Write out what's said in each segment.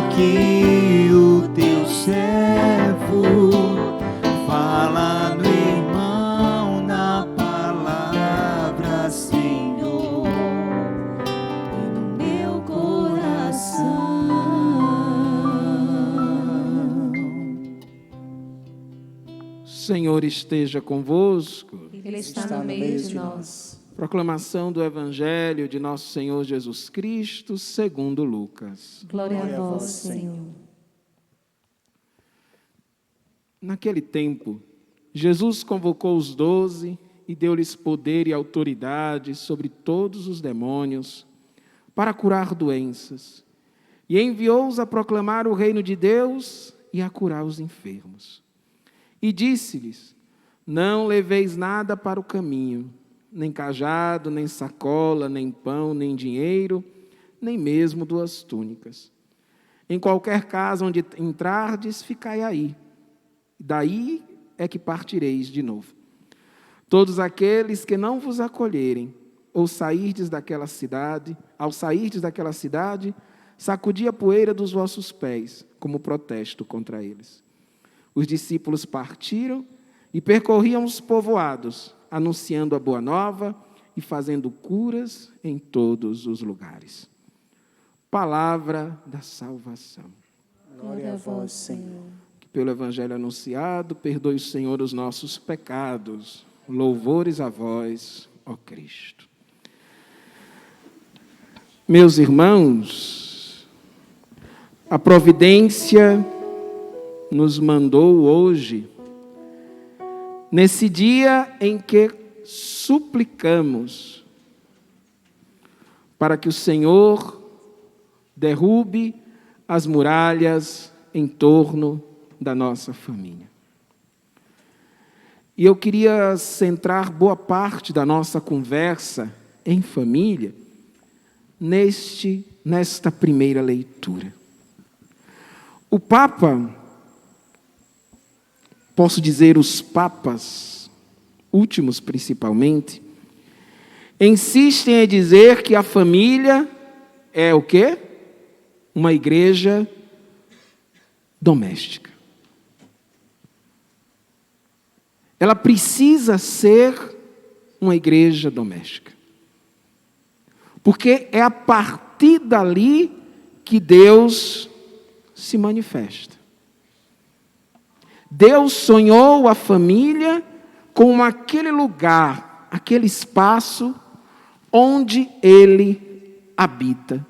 aqui o teu servo, fala no irmão na palavra, Senhor, e no meu coração. Senhor esteja convosco. Ele está no meio de nós. Proclamação do Evangelho de nosso Senhor Jesus Cristo, segundo Lucas. Glória a vós, Senhor. Naquele tempo, Jesus convocou os 12 e deu-lhes poder e autoridade sobre todos os demônios para curar doenças, e enviou-os a proclamar o reino de Deus e a curar os enfermos. E disse-lhes: não leveis nada para o caminho, nem cajado, nem sacola, nem pão, nem dinheiro, nem mesmo 2 túnicas. Em qualquer casa onde entrardes, ficai aí. Daí é que partireis de novo. Todos aqueles que não vos acolherem, ou sairdes daquela cidade, ao sairdes daquela cidade, sacudi a poeira dos vossos pés, como protesto contra eles. Os discípulos partiram e percorriam os povoados, anunciando a boa nova e fazendo curas em todos os lugares. Palavra da salvação. Glória a vós, Senhor. Que pelo Evangelho anunciado, perdoe o Senhor os nossos pecados. Louvores a vós, ó Cristo. Meus irmãos, a providência nos mandou hoje, nesse dia em que suplicamos para que o Senhor derrube as muralhas em torno da nossa família. E eu queria centrar boa parte da nossa conversa em família nesta primeira leitura. O Papa, posso dizer os papas, últimos principalmente, insistem em dizer que a família é o quê? Uma igreja doméstica. Ela precisa ser uma igreja doméstica. Porque é a partir dali que Deus se manifesta. Deus sonhou a família como aquele lugar, aquele espaço onde Ele habita.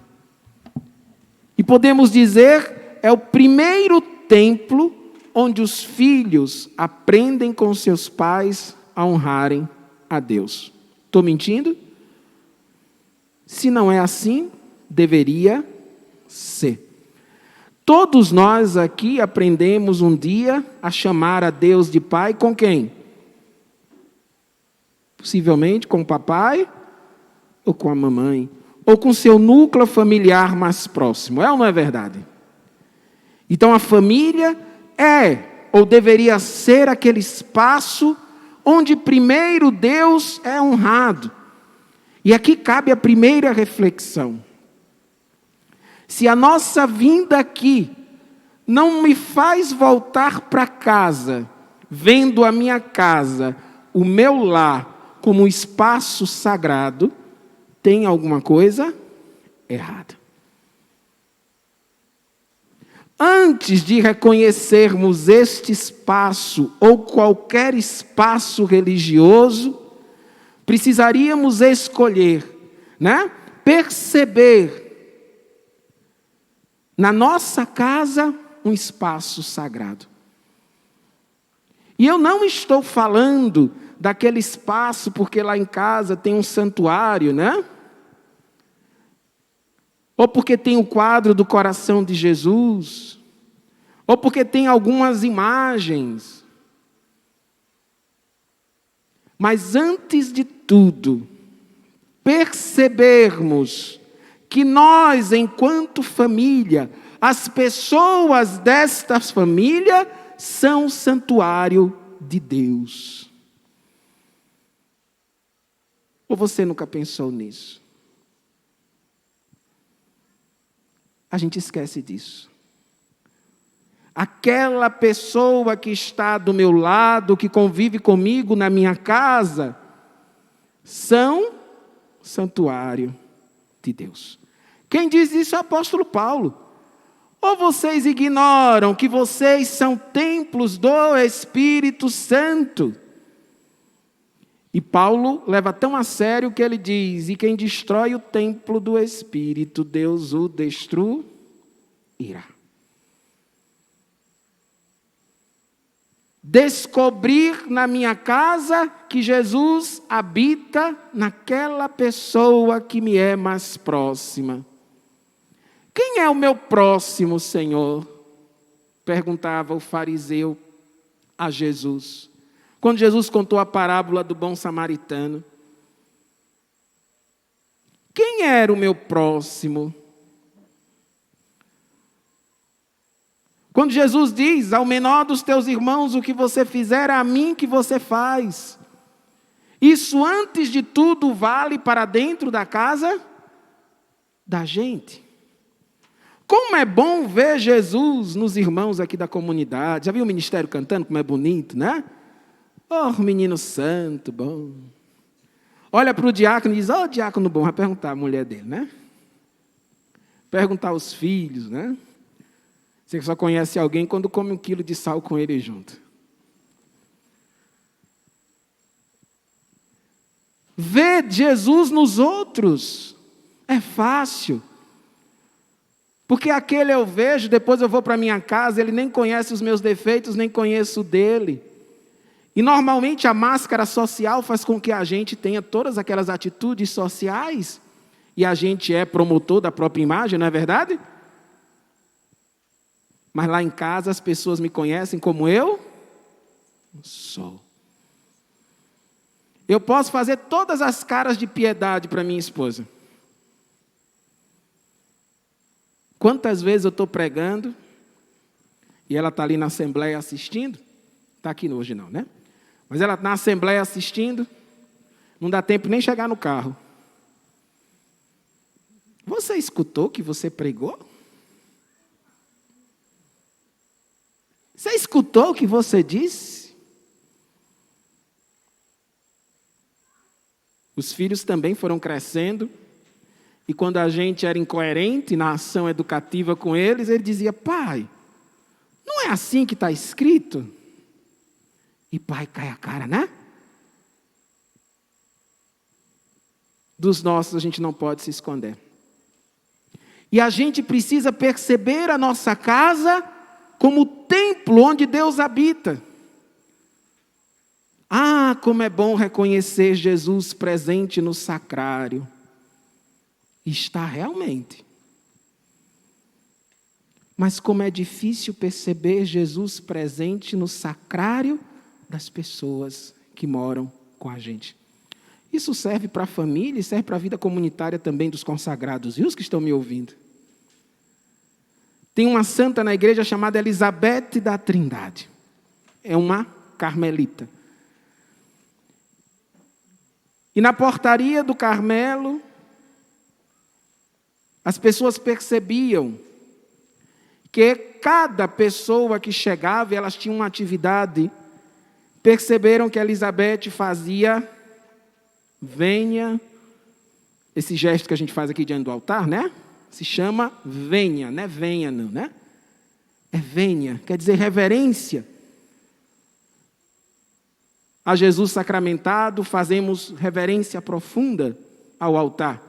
E podemos dizer, é o primeiro templo onde os filhos aprendem com seus pais a honrarem a Deus. Estou mentindo? Se não é assim, deveria ser. Todos nós aqui aprendemos um dia a chamar a Deus de Pai com quem? Possivelmente com o papai ou com a mamãe, ou com seu núcleo familiar mais próximo. É ou não é verdade? Então a família é, ou deveria ser, aquele espaço onde primeiro Deus é honrado. E aqui cabe a primeira reflexão. Se a nossa vinda aqui não me faz voltar para casa, vendo a minha casa, o meu lar, como um espaço sagrado, tem alguma coisa errada. Antes de reconhecermos este espaço ou qualquer espaço religioso, precisaríamos escolher, perceber na nossa casa um espaço sagrado. E eu não estou falando daquele espaço porque lá em casa tem um santuário, ou porque tem o quadro do coração de Jesus, ou porque tem algumas imagens. Mas antes de tudo, percebermos que nós, enquanto família, as pessoas desta família são o santuário de Deus. Ou você nunca pensou nisso? A gente esquece disso. aquela pessoa que está do meu lado, que convive comigo na minha casa, são santuário de Deus. Quem diz isso é o apóstolo Paulo. Ou vocês ignoram que vocês são templos do Espírito Santo? E Paulo leva tão a sério que ele diz: e quem destrói o templo do Espírito, Deus o destruirá. Descobrir na minha casa que Jesus habita naquela pessoa que me é mais próxima. Quem é o meu próximo, Senhor? Perguntava o fariseu a Jesus. Quando Jesus contou a parábola do bom samaritano. Quem era o meu próximo? Quando Jesus diz: ao menor dos teus irmãos, o que você fizer, a mim que você faz. Isso, antes de tudo, vale para dentro da casa da gente. Como é bom ver Jesus nos irmãos aqui da comunidade. Já viu o ministério cantando, como é bonito, né? Oh, menino santo, bom. Olha para o diácono e diz: oh, diácono bom. Vai perguntar a mulher dele, né? Perguntar aos filhos, né? Você só conhece alguém quando come 1 quilo de sal com ele junto. Ver Jesus nos outros é fácil. Porque aquele eu vejo, depois eu vou para minha casa, ele nem conhece os meus defeitos, nem conheço o dele. E normalmente a máscara social faz com que a gente tenha todas aquelas atitudes sociais, e a gente é promotor da própria imagem, não é verdade? Mas lá em casa as pessoas me conhecem como eu sou. Eu posso fazer todas as caras de piedade para minha esposa. Quantas vezes eu estou pregando e ela está ali na assembleia assistindo? Está aqui hoje não, né? Mas ela na assembleia assistindo, não dá tempo nem chegar no carro. Você escutou o que você pregou? Você escutou o que você disse? Os filhos também foram crescendo. E quando a gente era incoerente na ação educativa com eles, ele dizia: pai, não é assim que está escrito? E pai cai a cara, né? Dos nossos a gente não pode se esconder. E a gente precisa perceber a nossa casa como o templo onde Deus habita. Ah, como é bom reconhecer Jesus presente no sacrário. Está realmente. Mas como é difícil perceber Jesus presente no sacrário das pessoas que moram com a gente. Isso serve para a família e serve para a vida comunitária também dos consagrados. E os que estão me ouvindo? Tem uma santa na igreja chamada Elizabeth da Trindade. É uma carmelita. E na portaria do Carmelo, as pessoas percebiam que cada pessoa que chegava, elas tinham uma atividade. Perceberam que a Elizabeth fazia venha, esse gesto que a gente faz aqui diante do altar, né? Se chama venha, não é venha não, né? É venha, quer dizer reverência. A Jesus sacramentado, fazemos reverência profunda ao altar.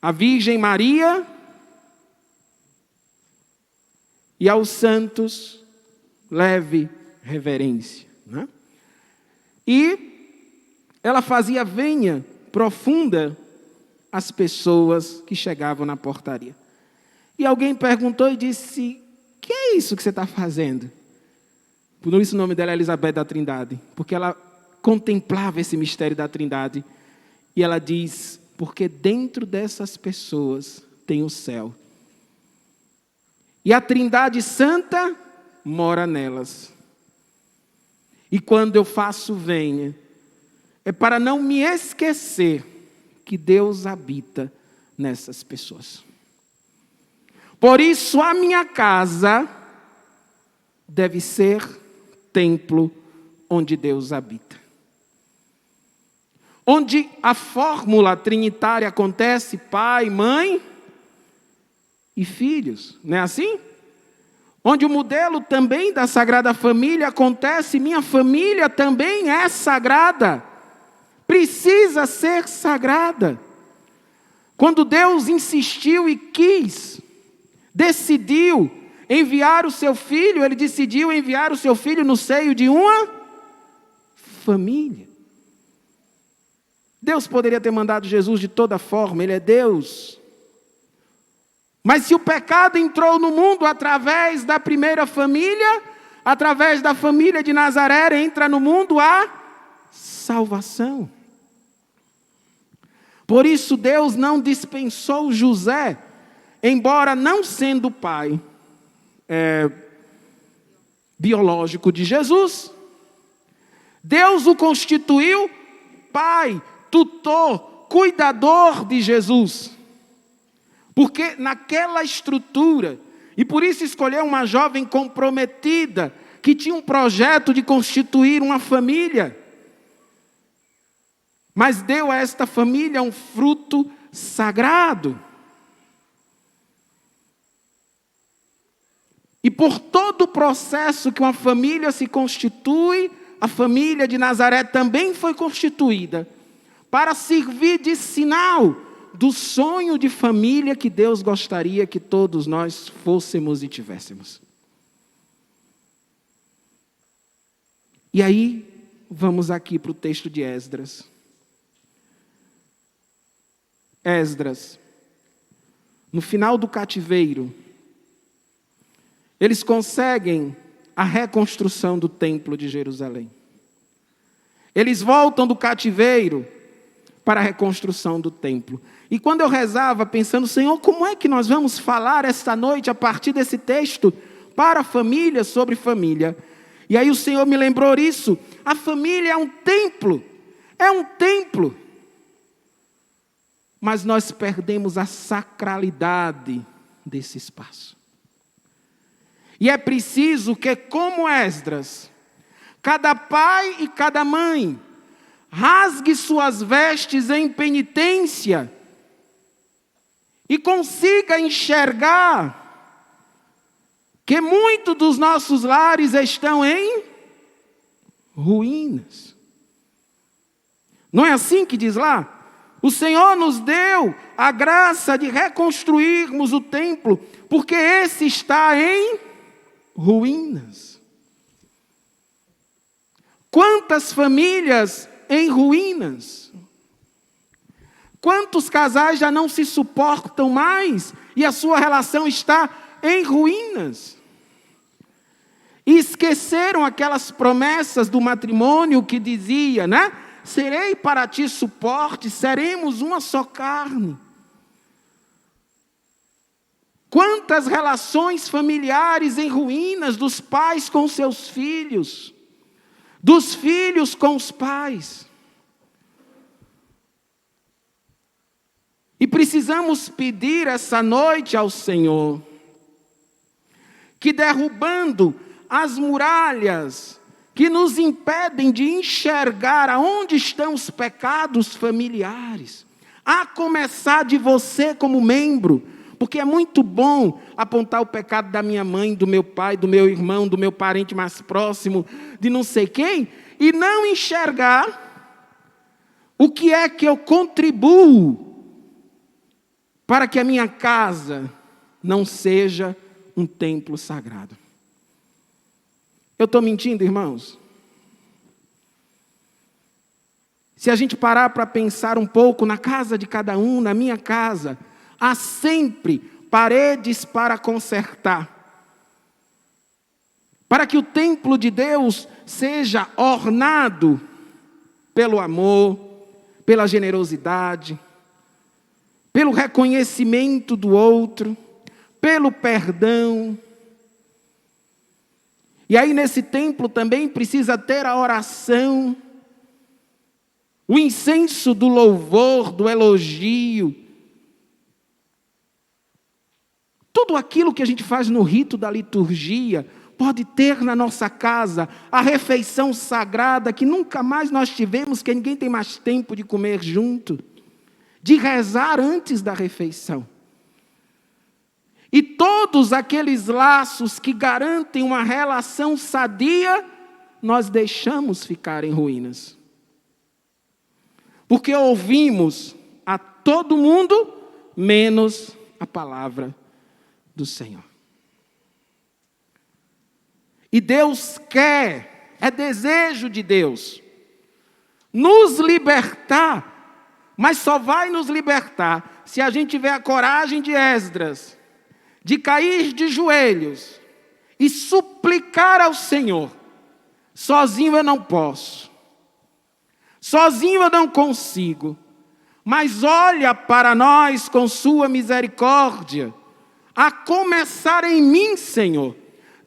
A Virgem Maria e aos santos, leve reverência. Né? E ela fazia venha profunda às pessoas que chegavam na portaria. E alguém perguntou e disse: que é isso que você está fazendo? Por isso o nome dela é Elizabeth da Trindade, porque ela contemplava esse mistério da Trindade. E ela diz: porque dentro dessas pessoas tem o céu. E a Trindade Santa mora nelas. E quando eu faço venha, é para não me esquecer que Deus habita nessas pessoas. Por isso a minha casa deve ser templo onde Deus habita. Onde a fórmula trinitária acontece, pai, mãe e filhos, não é assim? Onde o modelo também da Sagrada Família acontece, minha família também é sagrada, precisa ser sagrada. Quando Deus insistiu e quis, decidiu enviar o seu filho, ele decidiu enviar o seu filho no seio de uma família. Deus poderia ter mandado Jesus de toda forma, ele é Deus. Mas se o pecado entrou no mundo através da primeira família, através da família de Nazaré, entra no mundo a salvação. Por isso Deus não dispensou José, embora não sendo pai biológico de Jesus, Deus o constituiu pai, tutor, cuidador de Jesus. Porque naquela estrutura, e por isso escolheu uma jovem comprometida, que tinha um projeto de constituir uma família, mas deu a esta família um fruto sagrado. E por todo o processo que uma família se constitui, a família de Nazaré também foi constituída para servir de sinal do sonho de família que Deus gostaria que todos nós fôssemos e tivéssemos. E aí, vamos aqui para o texto de Esdras. Esdras, no final do cativeiro, eles conseguem a reconstrução do templo de Jerusalém. Eles voltam do cativeiro para a reconstrução do templo. E quando eu rezava pensando, Senhor, como é que nós vamos falar esta noite a partir desse texto para a família, sobre família? E aí o Senhor me lembrou isso. A família é um templo. É um templo. Mas nós perdemos a sacralidade desse espaço. E é preciso que, como Esdras, cada pai e cada mãe rasgue suas vestes em penitência e consiga enxergar que muitos dos nossos lares estão em ruínas. Não é assim que diz lá? O Senhor nos deu a graça de reconstruirmos o templo, porque esse está em ruínas. Quantas famílias em ruínas? Quantos casais já não se suportam mais e a sua relação está em ruínas? E esqueceram aquelas promessas do matrimônio que dizia, né? Serei para ti suporte, seremos uma só carne. Quantas relações familiares em ruínas dos pais com seus filhos, dos filhos com os pais. E precisamos pedir essa noite ao Senhor que, derrubando as muralhas que nos impedem de enxergar aonde estão os pecados familiares, a começar de você como membro, porque é muito bom apontar o pecado da minha mãe, do meu pai, do meu irmão, do meu parente mais próximo, de não sei quem, e não enxergar o que é que eu contribuo para que a minha casa não seja um templo sagrado. Eu estou mentindo, irmãos? Se a gente parar para pensar um pouco na casa de cada um, na minha casa, há sempre paredes para consertar, para que o templo de Deus seja ornado pelo amor, pela generosidade, pelo reconhecimento do outro, pelo perdão. E aí nesse templo também precisa ter a oração, o incenso do louvor, do elogio. Tudo aquilo que a gente faz no rito da liturgia, pode ter na nossa casa a refeição sagrada que nunca mais nós tivemos, que ninguém tem mais tempo de comer junto, de rezar antes da refeição. E todos aqueles laços que garantem uma relação sadia, nós deixamos ficar em ruínas. Porque ouvimos a todo mundo, menos a palavra do Senhor. E Deus quer, é desejo de Deus, nos libertar, mas só vai nos libertar se a gente tiver a coragem de Esdras, de cair de joelhos e suplicar ao Senhor. Sozinho eu não posso, sozinho eu não consigo, mas olha para nós com sua misericórdia, a começar em mim, Senhor.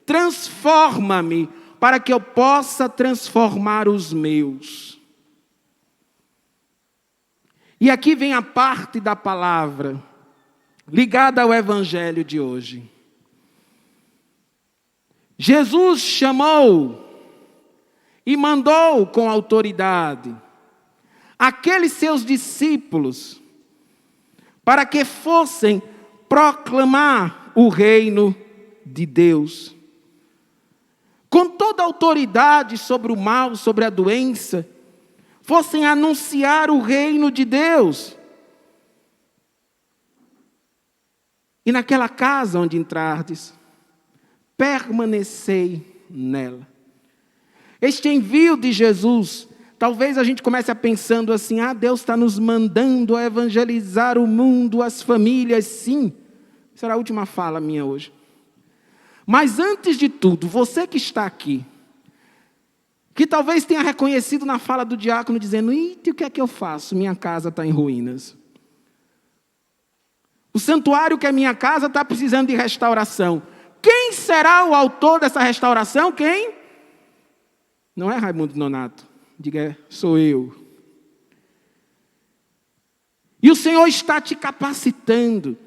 Transforma-me para que eu possa transformar os meus. E aqui vem a parte da palavra ligada ao evangelho de hoje. Jesus chamou e mandou com autoridade aqueles seus discípulos para que fossem proclamar o reino de Deus. Com toda a autoridade sobre o mal, sobre a doença, fossem anunciar o reino de Deus. E naquela casa onde entrardes, permanecei nela. Este envio de Jesus, talvez a gente comece a pensando assim, Deus está nos mandando a evangelizar o mundo, as famílias, sim. Será a última fala minha hoje. Mas antes de tudo, você que está aqui, que talvez tenha reconhecido na fala do diácono, dizendo, eita, o que é que eu faço? Minha casa está em ruínas. O santuário que é minha casa está precisando de restauração. Quem será o autor dessa restauração? Quem? Não é Raimundo Nonato. Diga, sou eu. E o Senhor está te capacitando.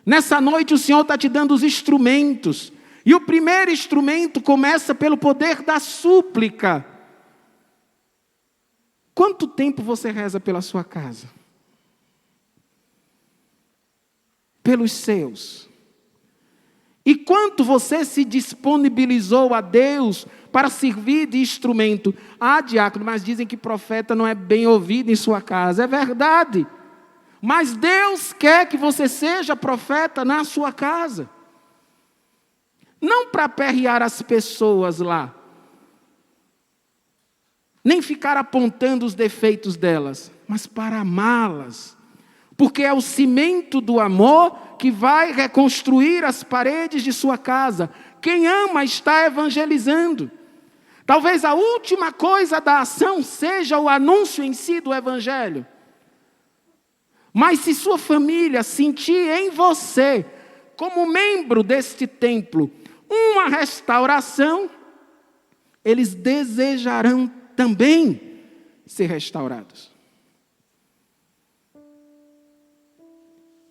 Nessa noite o Senhor está te dando os instrumentos. E o primeiro instrumento começa pelo poder da súplica. Quanto tempo você reza pela sua casa? Pelos seus. E quanto você se disponibilizou a Deus para servir de instrumento? Diácono, mas dizem que profeta não é bem ouvido em sua casa. É verdade. Mas Deus quer que você seja profeta na sua casa. Não para aperrear as pessoas lá. Nem ficar apontando os defeitos delas. Mas para amá-las. Porque é o cimento do amor que vai reconstruir as paredes de sua casa. Quem ama está evangelizando. Talvez a última coisa da ação seja o anúncio em si do evangelho. Mas se sua família sentir em você, como membro deste templo, uma restauração, eles desejarão também ser restaurados.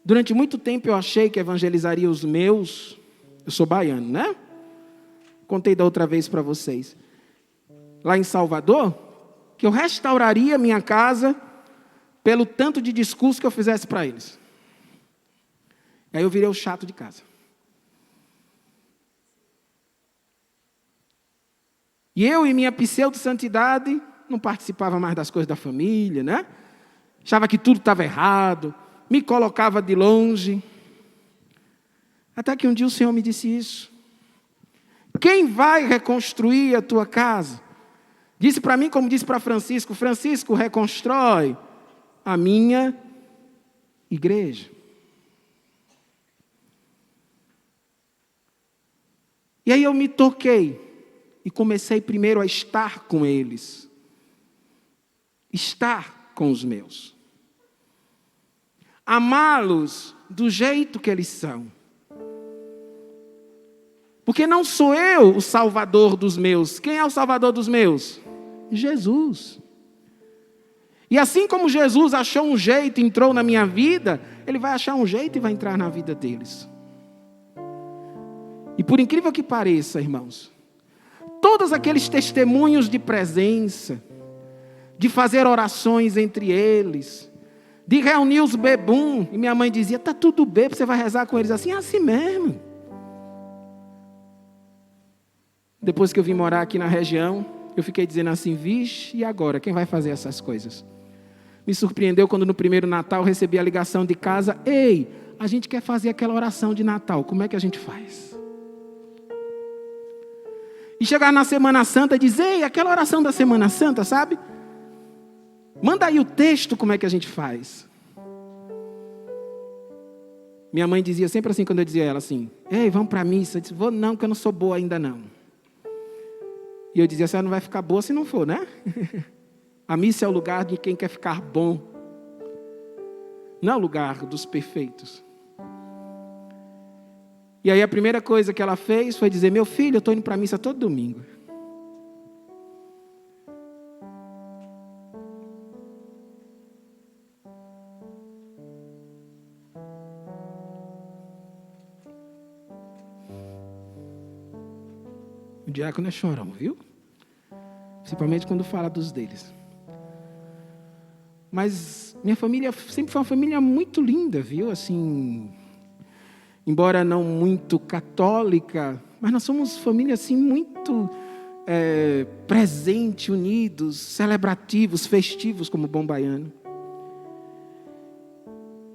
Durante muito tempo eu achei que evangelizaria os meus. Eu sou baiano, né? Contei da outra vez para vocês. Lá em Salvador, que eu restauraria minha casa pelo tanto de discurso que eu fizesse para eles. Aí eu virei o chato de casa. E eu e minha pseudo-santidade não participava mais das coisas da família, né? Achava que tudo estava errado. Me colocava de longe. Até que um dia o Senhor me disse isso. Quem vai reconstruir a tua casa? Disse para mim, como disse para Francisco, Francisco, reconstrói a minha igreja. E aí eu me toquei e comecei primeiro a estar com eles. Estar com os meus. Amá-los do jeito que eles são. Porque não sou eu o salvador dos meus. Quem é o salvador dos meus? Jesus. E assim como Jesus achou um jeito e entrou na minha vida, Ele vai achar um jeito e vai entrar na vida deles. E por incrível que pareça, irmãos, todos aqueles testemunhos de presença, de fazer orações entre eles, de reunir os bebum, e minha mãe dizia, tá tudo bem, você vai rezar com eles assim? É assim mesmo. Depois que eu vim morar aqui na região, eu fiquei dizendo assim, vixe, e agora? Quem vai fazer essas coisas? Me surpreendeu quando no primeiro Natal eu recebi a ligação de casa, ei, a gente quer fazer aquela oração de Natal, como é que a gente faz? E chegar na Semana Santa e dizer, ei, aquela oração da Semana Santa, sabe? Manda aí o texto, como é que a gente faz? Minha mãe dizia sempre assim, quando eu dizia a ela assim, ei, vamos para a missa. Eu disse, vou não, porque eu não sou boa ainda não. E eu dizia, a senhora não vai ficar boa se não for, né? A missa é o lugar de quem quer ficar bom. Não é o lugar dos perfeitos. E aí a primeira coisa que ela fez foi dizer, meu filho, eu estou indo para a missa todo domingo. O diácono é chorão, viu? Principalmente quando fala dos deles. Mas minha família sempre foi uma família muito linda, viu? Assim, embora não muito católica, mas nós somos família assim muito presente, unidos, celebrativos, festivos como bom baiano.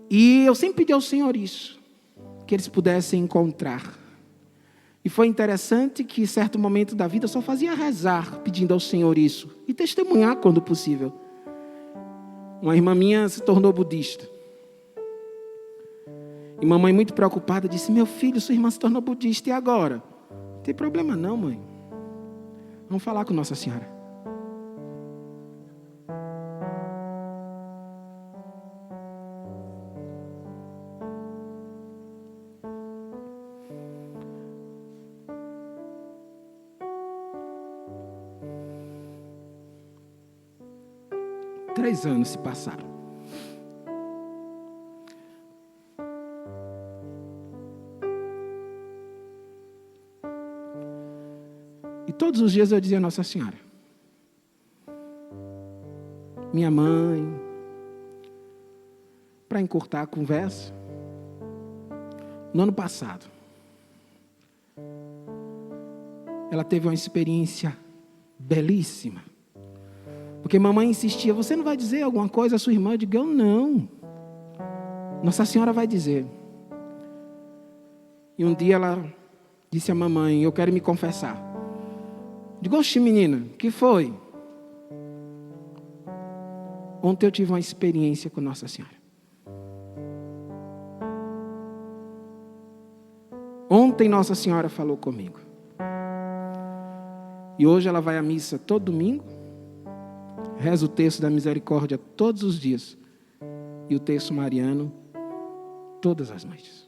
E eu sempre pedi ao Senhor isso, que eles pudessem encontrar. E foi interessante que, em certo momento da vida, eu só fazia rezar, pedindo ao Senhor isso. E testemunhar quando possível. Uma irmã minha se tornou budista. E mamãe, muito preocupada, disse, meu filho, sua irmã se tornou budista, e agora? Não tem problema não, mãe. Vamos falar com Nossa Senhora. Três anos se passaram. E todos os dias eu dizia a Nossa Senhora, minha mãe, para encurtar a conversa, no ano passado, ela teve uma experiência belíssima. Porque mamãe insistia, você não vai dizer alguma coisa à sua irmã? Eu digo, eu não. Nossa Senhora vai dizer. E um dia ela disse à mamãe, eu quero me confessar. Eu digo, oxe menina, o que foi? Ontem eu tive uma experiência com Nossa Senhora. Ontem Nossa Senhora falou comigo. E hoje ela vai à missa todo domingo. Reza o terço da misericórdia todos os dias. E o terço mariano todas as noites.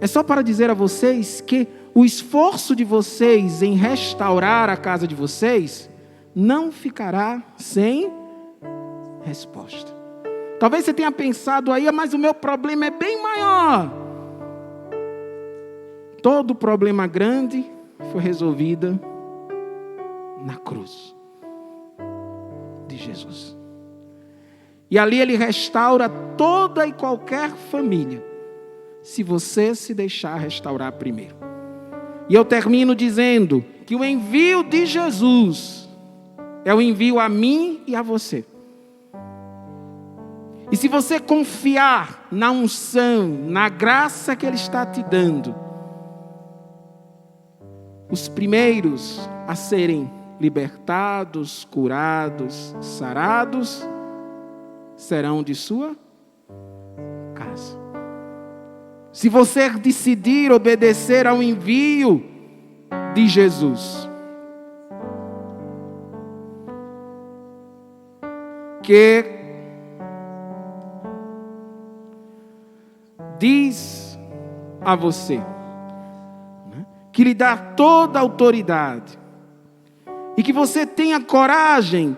É só para dizer a vocês que o esforço de vocês em restaurar a casa de vocês não ficará sem resposta. Talvez você tenha pensado aí, mas o meu problema é bem maior. Todo problema grande foi resolvido na cruz de Jesus. E ali ele restaura toda e qualquer família, se você se deixar restaurar primeiro. E eu termino dizendo que o envio de Jesus é o envio a mim e a você. E se você confiar na unção, na graça que Ele está te dando, os primeiros a serem libertados, curados, sarados, serão de sua casa. Se você decidir obedecer ao envio de Jesus, que diz a você, que lhe dá toda a autoridade, e que você tenha coragem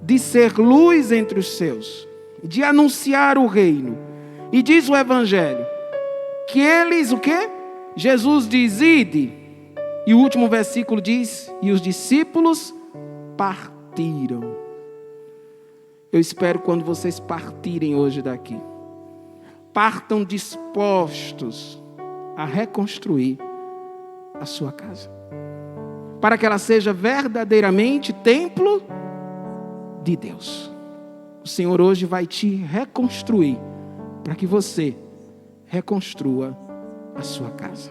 de ser luz entre os seus, de anunciar o reino. E diz o Evangelho, que eles o quê? Jesus diz: ide. E o último versículo diz: e os discípulos partiram. Eu espero quando vocês partirem hoje daqui, partam dispostos a reconstruir a sua casa, para que ela seja verdadeiramente templo de Deus. O Senhor hoje vai te reconstruir, para que você reconstrua a sua casa.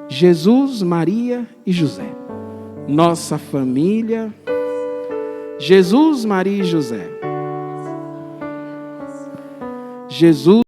Jesus, Maria e José, nossa família. Jesus, Maria e José. Jesus